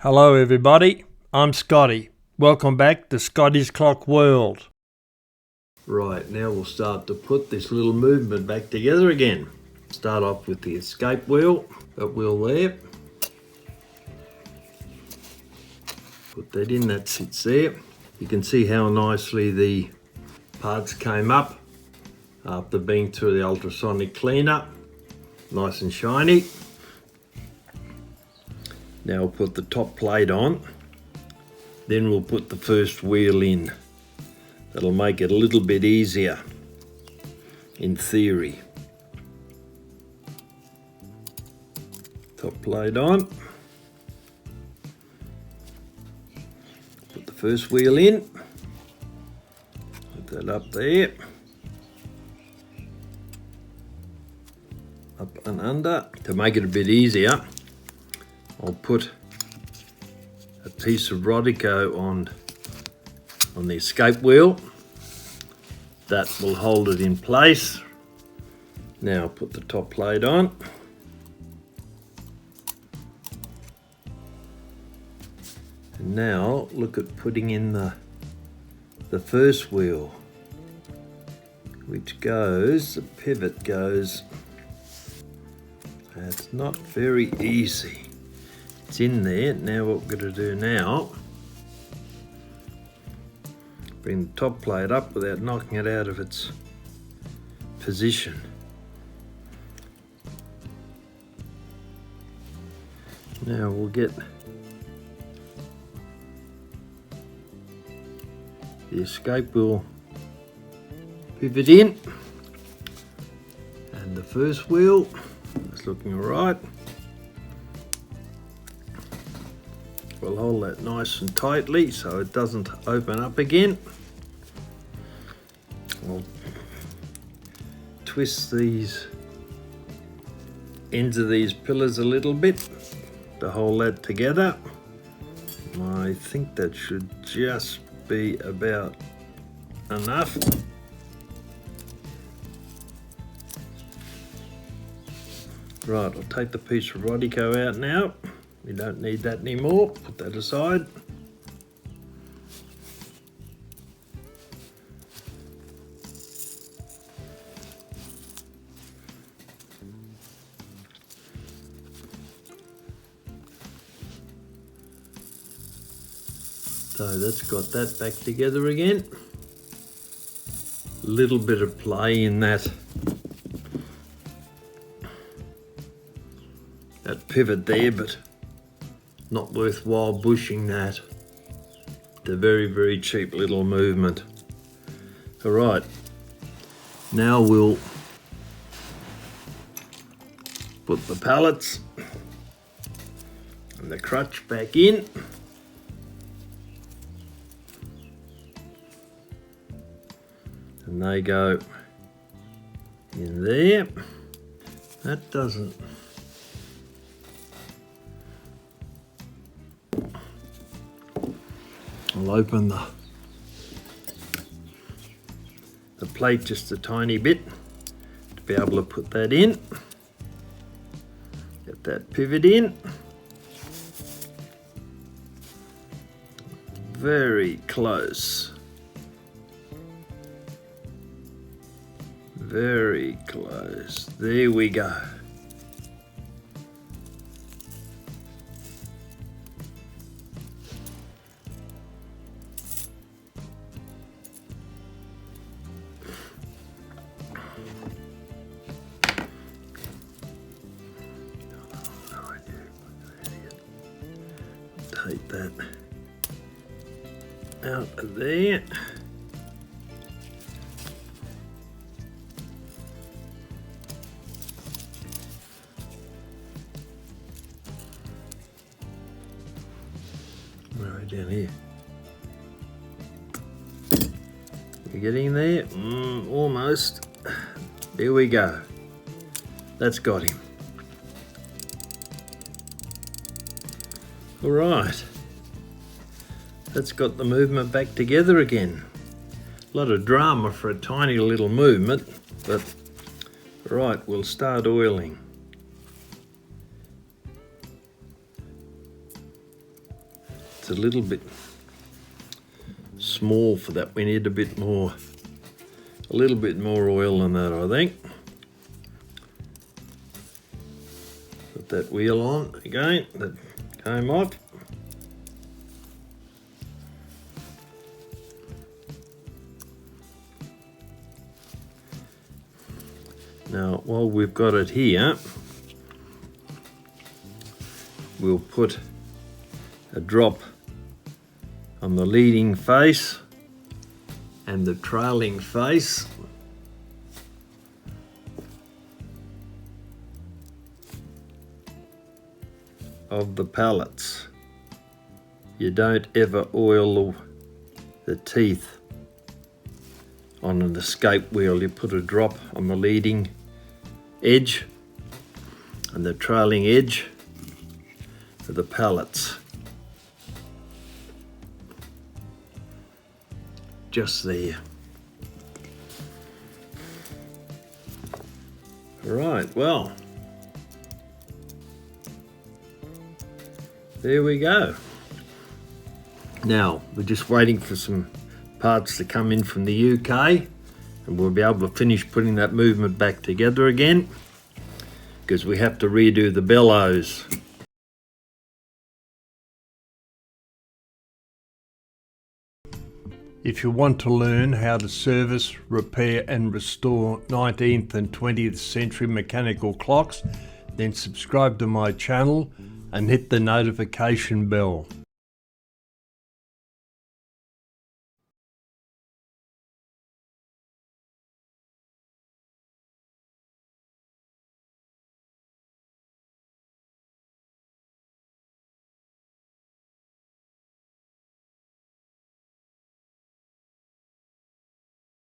Hello everybody, I'm Scotty. Welcome back to Scotty's Clock World. Right, now we'll start to put this little movement back together again. Start off with the escape wheel, that wheel there. Put that in, that sits there. You can see how nicely the parts came up after being through the ultrasonic cleaner. Nice and shiny. Now we'll put the top plate on. Then we'll put the first wheel in. That'll make it a little bit easier, in theory. Top plate on. Put the first wheel in. Put that up there. Up and under. To make it a bit easier, I'll put a piece of Rodico on the escape wheel. That will hold it in place. Now I'll put the top plate on. And now look at putting in the first wheel, which goes, the pivot goes, it's not very easy. It's in there. Now what we're going to do now, bring the top plate up without knocking it out of its position. Now we'll get the escape wheel pivot in, and the first wheel is looking all right. We'll hold that nice and tightly so it doesn't open up again. We'll twist these ends of these pillars a little bit to hold that together. I think that should just be about enough. Right, I'll take the piece of Rodico out now. We don't need that anymore. Put that aside. So that's got that back together again. A little bit of play in that pivot there, but not worthwhile bushing that. It's a very, very cheap little movement. All right, now we'll put the pallets and the crutch back in. And they go in there. That doesn't. I'll open the plate just a tiny bit to be able to put that in. Get that pivot in. Very close. Very close. There we go. Take that out of there. Right down here. We're getting there? Almost. There we go. That's got him. All right, that's got the movement back together again. A lot of drama for a tiny little movement, but right, we'll start oiling. a little bit small for that. We need a little bit more oil than that, I think. Put that wheel on again, that came off. Now, while we've got it here, we'll put a drop on the leading face and the trailing face. Of the pallets. You don't ever oil the teeth on an escape wheel. You put a drop on the leading edge and the trailing edge of the pallets. Just there. Right, well, there we go. Now, we're just waiting for some parts to come in from the UK, and we'll be able to finish putting that movement back together again, because we have to redo the bellows. If you want to learn how to service, repair and restore 19th and 20th century mechanical clocks, then subscribe to my channel and hit the notification bell.